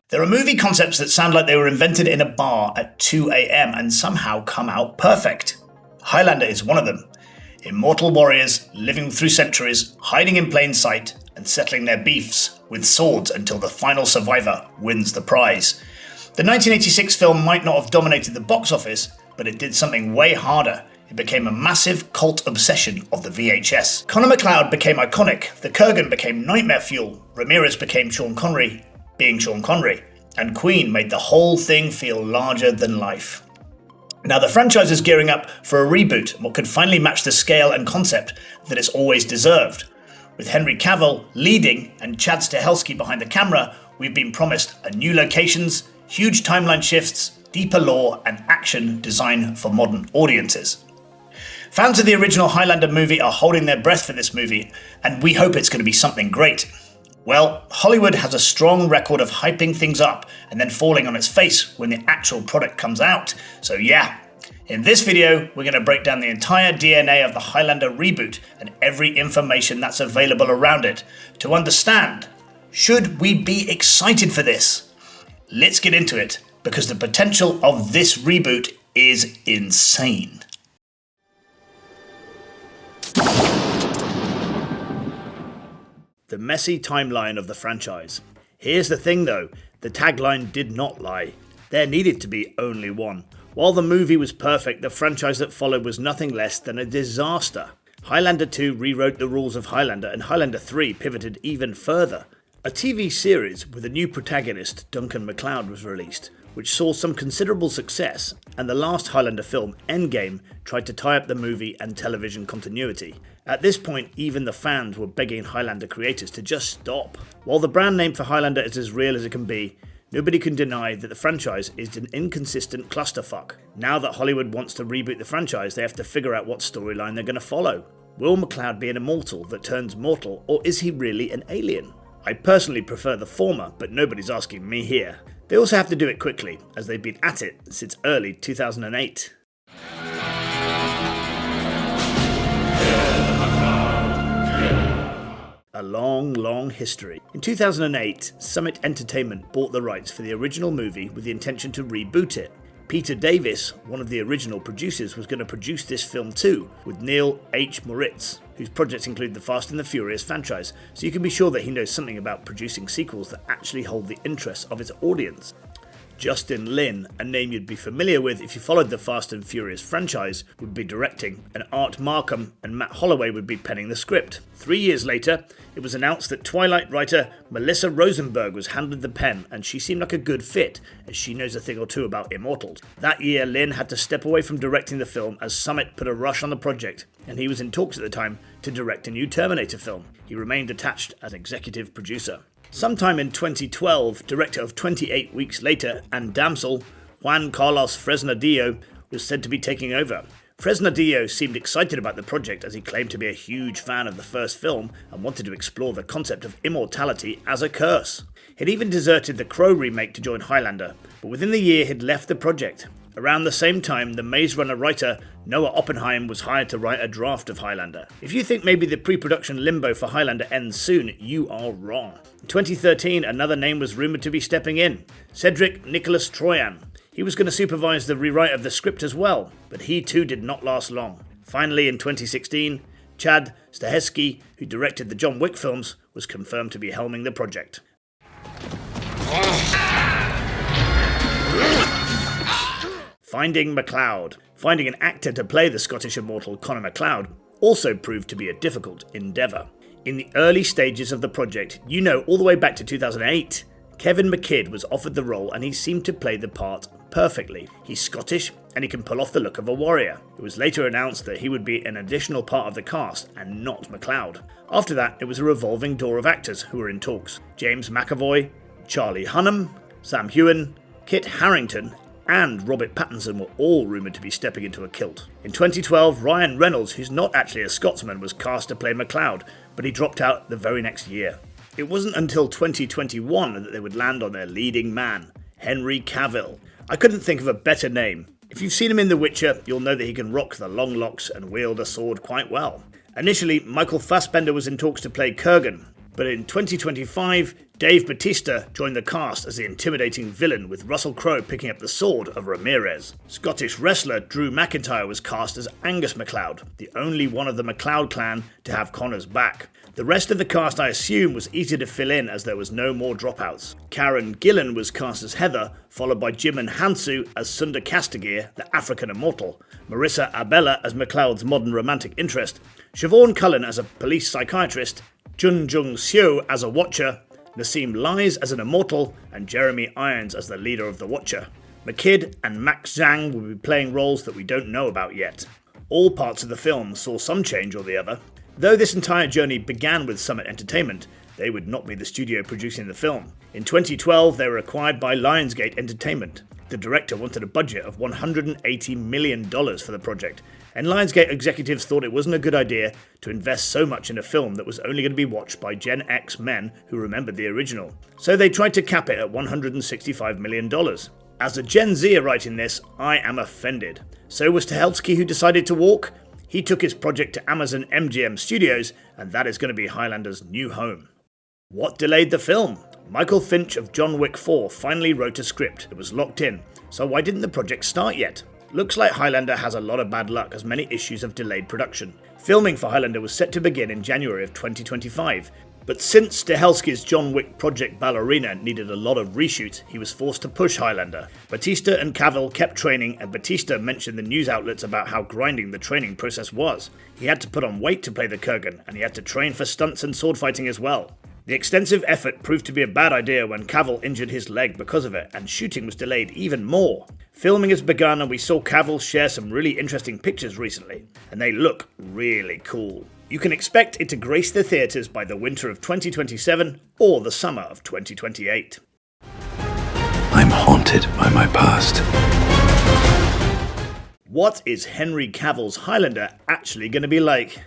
There are movie concepts that sound like they were invented in a bar at 2 a.m. and somehow come out perfect. Highlander is one of them. Immortal warriors living through centuries, hiding in plain sight, and settling their beefs with swords until the final survivor wins the prize. The 1986 film might not have dominated the box office, but it did something way harder. It became a massive cult obsession of the VHS. Connor MacLeod became iconic, the Kurgan became nightmare fuel, Ramirez became Sean Connery, being Sean Connery, and Queen made the whole thing feel larger than life. Now the franchise is gearing up for a reboot, what could finally match the scale and concept that it's always deserved. With Henry Cavill leading and Chad Stahelski behind the camera, we've been promised new locations, huge timeline shifts, deeper lore, and action designed for modern audiences. Fans of the original Highlander movie are holding their breath for this movie, and we hope it's going to be something great. Well, Hollywood has a strong record of hyping things up and then falling on its face when the actual product comes out. So yeah, in this video, we're going to break down the entire DNA of the Highlander reboot and every information that's available around it to understand, should we be excited for this? Let's get into it, because the potential of this reboot is insane. The messy timeline of the franchise. Here's the thing though, the tagline did not lie. There needed to be only one. While the movie was perfect, the franchise that followed was nothing less than a disaster. Highlander 2 rewrote the rules of Highlander, and Highlander 3 pivoted even further. A TV series with a new protagonist, Duncan MacLeod, was released, which saw some considerable success, and the last Highlander film, Endgame, tried to tie up the movie and television continuity. At this point, even the fans were begging Highlander creators to just stop. While the brand name for Highlander is as real as it can be, nobody can deny that the franchise is an inconsistent clusterfuck. Now that Hollywood wants to reboot the franchise, they have to figure out what storyline they're going to follow. Will MacLeod be an immortal that turns mortal, or is he really an alien? I personally prefer the former, but nobody's asking me here. They also have to do it quickly, as they've been at it since early 2008. A long history. In 2008, Summit Entertainment bought the rights for the original movie with the intention to reboot it. Peter Davis, one of the original producers, was going to produce this film too, with Neil H. Moritz, whose projects include the Fast and the Furious franchise, so you can be sure that he knows something about producing sequels that actually hold the interests of its audience. Justin Lin, a name you'd be familiar with if you followed the Fast and Furious franchise, would be directing, and Art Markham and Matt Holloway would be penning the script. 3 years later, it was announced that Twilight writer Melissa Rosenberg was handed the pen, and she seemed like a good fit, as she knows a thing or two about Immortals. That year, Lin had to step away from directing the film as Summit put a rush on the project, and he was in talks at the time to direct a new Terminator film. He remained attached as executive producer. Sometime in 2012, director of 28 Weeks Later and Damsel, Juan Carlos Fresnadillo, was said to be taking over. Fresnadillo seemed excited about the project as he claimed to be a huge fan of the first film and wanted to explore the concept of immortality as a curse. He'd even deserted the Crow remake to join Highlander, but within the year he'd left the project. Around the same time, the Maze Runner writer Noah Oppenheim was hired to write a draft of Highlander. If you think maybe the pre-production limbo for Highlander ends soon, you are wrong. In 2013, another name was rumoured to be stepping in, Cedric Nicholas Troyan. He was going to supervise the rewrite of the script as well, but he too did not last long. Finally, in 2016, Chad Stahelski, who directed the John Wick films, was confirmed to be helming the project. Finding MacLeod. Finding an actor to play the Scottish immortal Connor MacLeod also proved to be a difficult endeavour. In the early stages of the project, all the way back to 2008, Kevin McKidd was offered the role and he seemed to play the part perfectly. He's Scottish and he can pull off the look of a warrior. It was later announced that he would be an additional part of the cast and not MacLeod. After that, it was a revolving door of actors who were in talks. James McAvoy, Charlie Hunnam, Sam Heughan, Kit Harington, and Robert Pattinson were all rumoured to be stepping into a kilt. In 2012, Ryan Reynolds, who's not actually a Scotsman, was cast to play MacLeod, but he dropped out the very next year. It wasn't until 2021 that they would land on their leading man, Henry Cavill. I couldn't think of a better name. If you've seen him in The Witcher, you'll know that he can rock the long locks and wield a sword quite well. Initially, Michael Fassbender was in talks to play Kurgan, But in 2025, Dave Bautista joined the cast as the intimidating villain, with Russell Crowe picking up the sword of Ramirez. Scottish wrestler Drew McIntyre was cast as Angus MacLeod, the only one of the MacLeod clan to have Connor's back. The rest of the cast, I assume, was easy to fill in as there was no more dropouts. Karen Gillan was cast as Heather, followed by Jimon Hansu as Sunda Castagir, the African Immortal, Marissa Abella as MacLeod's modern romantic interest, Siobhan Cullen as a police psychiatrist, Jun Jung Seo as a Watcher, Nassim Lies as an Immortal, and Jeremy Irons as the leader of the Watcher. McKidd and Max Zhang will be playing roles that we don't know about yet. All parts of the film saw some change or the other. Though this entire journey began with Summit Entertainment, they would not be the studio producing the film. In 2012, they were acquired by Lionsgate Entertainment. The director wanted a budget of $180 million for the project, and Lionsgate executives thought it wasn't a good idea to invest so much in a film that was only going to be watched by Gen X men who remembered the original. So they tried to cap it at $165 million. As a Gen Zer writing this, I am offended. So was Stahelski, who decided to walk. He took his project to Amazon MGM Studios, and that is going to be Highlander's new home. What delayed the film? Michael Finch of John Wick 4 finally wrote a script. It was locked in, so why didn't the project start yet? Looks like Highlander has a lot of bad luck, as many issues have delayed production. Filming for Highlander was set to begin in January of 2025, but since Stahelski's John Wick Project Ballerina needed a lot of reshoots, he was forced to push Highlander. Bautista and Cavill kept training, and Bautista mentioned the news outlets about how grinding the training process was. He had to put on weight to play the Kurgan, and he had to train for stunts and sword fighting as well. The extensive effort proved to be a bad idea when Cavill injured his leg because of it, and shooting was delayed even more. Filming has begun, and we saw Cavill share some really interesting pictures recently, and they look really cool. You can expect it to grace the theatres by the winter of 2027 or the summer of 2028. I'm haunted by my past. What is Henry Cavill's Highlander actually going to be like?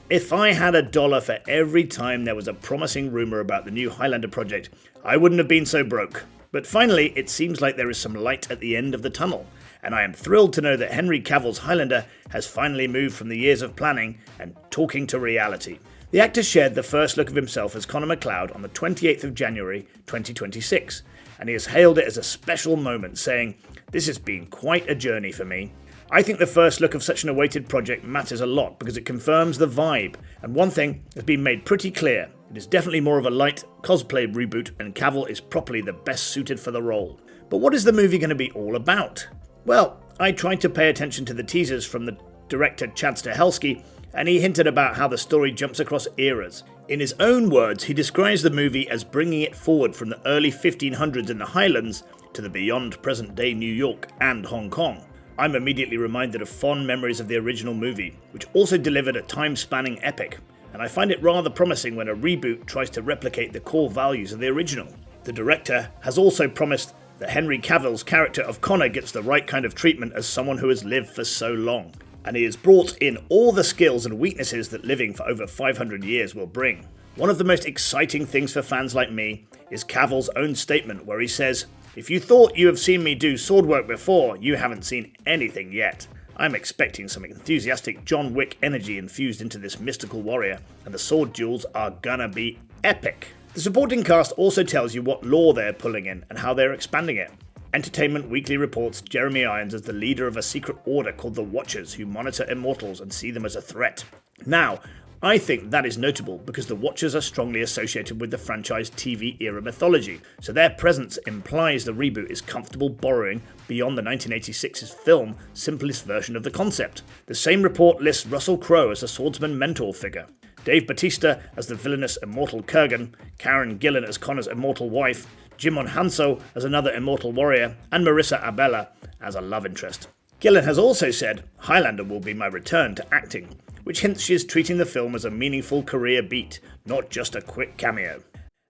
If I had $1 for every time there was a promising rumour about the new Highlander project, I wouldn't have been so broke. But finally, it seems like there is some light at the end of the tunnel, and I am thrilled to know that Henry Cavill's Highlander has finally moved from the years of planning and talking to reality. The actor shared the first look of himself as Connor MacLeod on the 28th of January 2026, and he has hailed it as a special moment, saying, "This has been quite a journey for me. I think the first look of such an awaited project matters a lot because it confirms the vibe, and one thing has been made pretty clear. It is definitely more of a light cosplay reboot, and Cavill is properly the best suited for the role." But what is the movie going to be all about? Well, I tried to pay attention to the teasers from the director Chad Stahelski, and he hinted about how the story jumps across eras. In his own words, he describes the movie as bringing it forward from the early 1500s in the Highlands to the beyond present-day New York and Hong Kong. I'm immediately reminded of fond memories of the original movie, which also delivered a time-spanning epic, and I find it rather promising when a reboot tries to replicate the core values of the original. The director has also promised that Henry Cavill's character of Connor gets the right kind of treatment as someone who has lived for so long, and he has brought in all the skills and weaknesses that living for over 500 years will bring. One of the most exciting things for fans like me is Cavill's own statement where he says, "If you thought you have seen me do sword work before, you haven't seen anything yet. I'm expecting some enthusiastic John Wick energy infused into this mystical warrior, and the sword duels are gonna be epic." The supporting cast also tells you what lore they're pulling in and how they're expanding it. Entertainment Weekly reports Jeremy Irons as the leader of a secret order called the Watchers, who monitor immortals and see them as a threat. Now, I think that is notable because the Watchers are strongly associated with the franchise TV era mythology, so their presence implies the reboot is comfortable borrowing beyond the 1986's film simplest version of the concept. The same report lists Russell Crowe as a swordsman mentor figure, Dave Bautista as the villainous immortal Kurgan, Karen Gillan as Connor's immortal wife, Jimon Hanso as another immortal warrior, and Marissa Abella as a love interest. Gillan has also said, "Highlander will be my return to acting," which hints she is treating the film as a meaningful career beat, not just a quick cameo.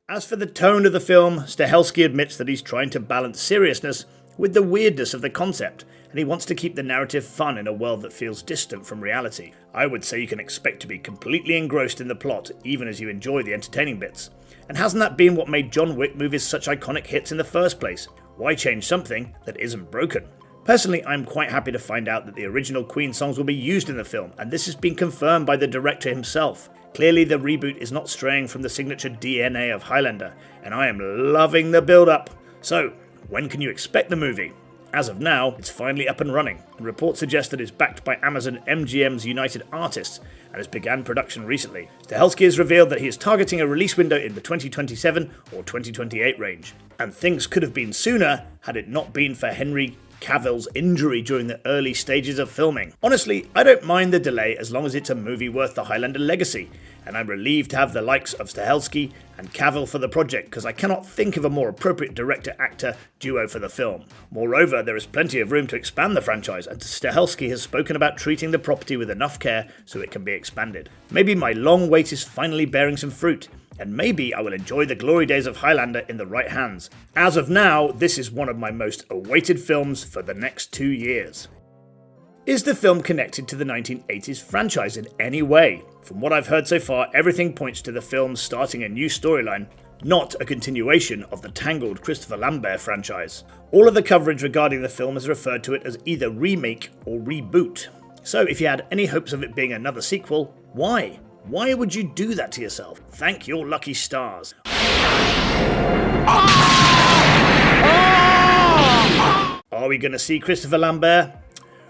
As for the tone of the film, Stahelski admits that he's trying to balance seriousness with the weirdness of the concept, and he wants to keep the narrative fun in a world that feels distant from reality. I would say you can expect to be completely engrossed in the plot, even as you enjoy the entertaining bits. And hasn't that been what made John Wick movies such iconic hits in the first place? Why change something that isn't broken? Personally, I'm quite happy to find out that the original Queen songs will be used in the film, and this has been confirmed by the director himself. Clearly the reboot is not straying from the signature DNA of Highlander, and I am loving the build-up. So, when can you expect the movie? As of now, it's finally up and running, and reports suggest that it's backed by Amazon MGM's United Artists, and has begun production recently. Stahelski has revealed that he is targeting a release window in the 2027 or 2028 range, and things could have been sooner had it not been for Henry Cavill's injury during the early stages of filming. Honestly, I don't mind the delay as long as it's a movie worth the Highlander legacy, and I'm relieved to have the likes of Stahelski and Cavill for the project, because I cannot think of a more appropriate director-actor duo for the film. Moreover, there is plenty of room to expand the franchise, and Stahelski has spoken about treating the property with enough care so it can be expanded. Maybe my long wait is finally bearing some fruit, and maybe I will enjoy the glory days of Highlander in the right hands. As of now, this is one of my most awaited films for the next 2 years. Is the film connected to the 1980s franchise in any way? From what I've heard so far, everything points to the film starting a new storyline, not a continuation of the tangled Christopher Lambert franchise. All of the coverage regarding the film has referred to it as either remake or reboot. So if you had any hopes of it being another sequel, why? Why would you do that to yourself? Thank your lucky stars. Are we going to see Christopher Lambert?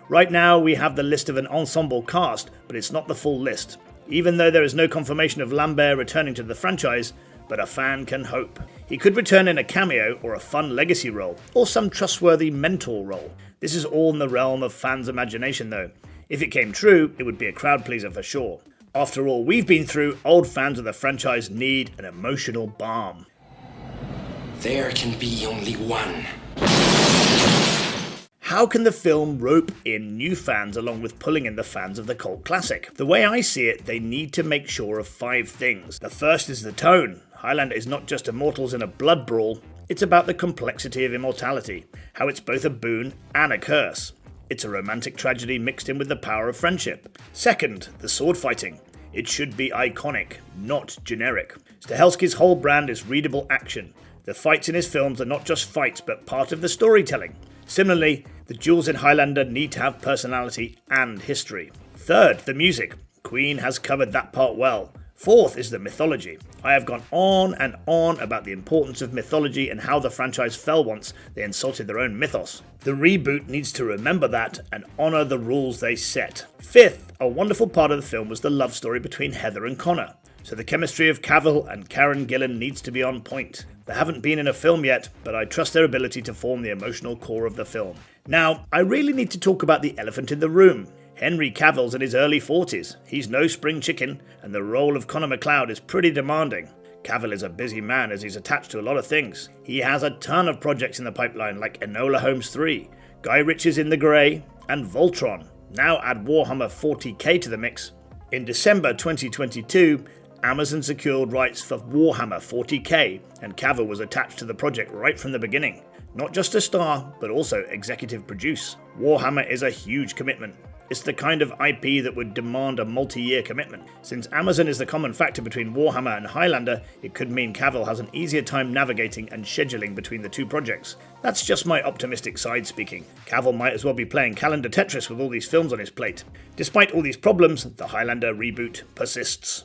Right now we have the list of an ensemble cast, but it's not the full list. Even though there is no confirmation of Lambert returning to the franchise, but a fan can hope. He could return in a cameo or a fun legacy role, or some trustworthy mentor role. This is all in the realm of fans' imagination though. If it came true, it would be a crowd pleaser for sure. After all we've been through, old fans of the franchise need an emotional balm. There can be only one. How can the film rope in new fans along with pulling in the fans of the cult classic? The way I see it, they need to make sure of 5 things. The first is the tone. Highlander is not just immortals in a blood brawl, it's about the complexity of immortality, how it's both a boon and a curse. It's a romantic tragedy mixed in with the power of friendship. Second, the sword fighting. It should be iconic, not generic. Stahelski's whole brand is readable action. The fights in his films are not just fights, but part of the storytelling. Similarly, the duels in Highlander need to have personality and history. Third, the music. Queen has covered that part well. Fourth is the mythology. I have gone on and on about the importance of mythology and how the franchise fell once they insulted their own mythos. The reboot needs to remember that and honour the rules they set. Fifth, a wonderful part of the film was the love story between Heather and Connor. So the chemistry of Cavill and Karen Gillan needs to be on point. They haven't been in a film yet, but I trust their ability to form the emotional core of the film. Now, I really need to talk about the elephant in the room. Henry Cavill's in his early 40s. He's no spring chicken, and the role of Connor MacLeod is pretty demanding. Cavill is a busy man as he's attached to a lot of things. He has a ton of projects in the pipeline like Enola Holmes 3, Guy Ritchie's In the Grey, and Voltron. Now add Warhammer 40k to the mix. In December 2022, Amazon secured rights for Warhammer 40k, and Cavill was attached to the project right from the beginning. Not just a star, but also executive produce. Warhammer is a huge commitment. It's the kind of IP that would demand a multi-year commitment. Since Amazon is the common factor between Warhammer and Highlander, it could mean Cavill has an easier time navigating and scheduling between the two projects. That's just my optimistic side speaking. Cavill might as well be playing calendar Tetris with all these films on his plate. Despite all these problems, the Highlander reboot persists.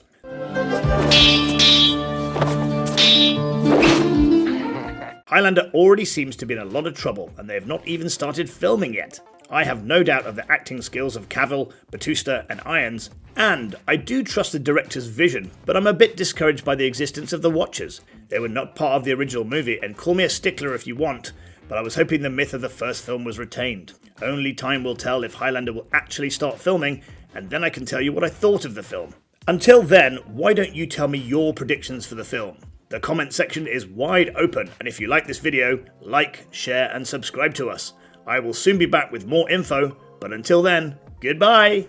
Highlander already seems to be in a lot of trouble, and they have not even started filming yet. I have no doubt of the acting skills of Cavill, Batista and Irons, and I do trust the director's vision, but I'm a bit discouraged by the existence of the Watchers. They were not part of the original movie, and call me a stickler if you want, but I was hoping the myth of the first film was retained. Only time will tell if Highlander will actually start filming, and then I can tell you what I thought of the film. Until then, why don't you tell me your predictions for the film? The comment section is wide open, and if you like this video, like, share and subscribe to us. I will soon be back with more info, but until then, goodbye!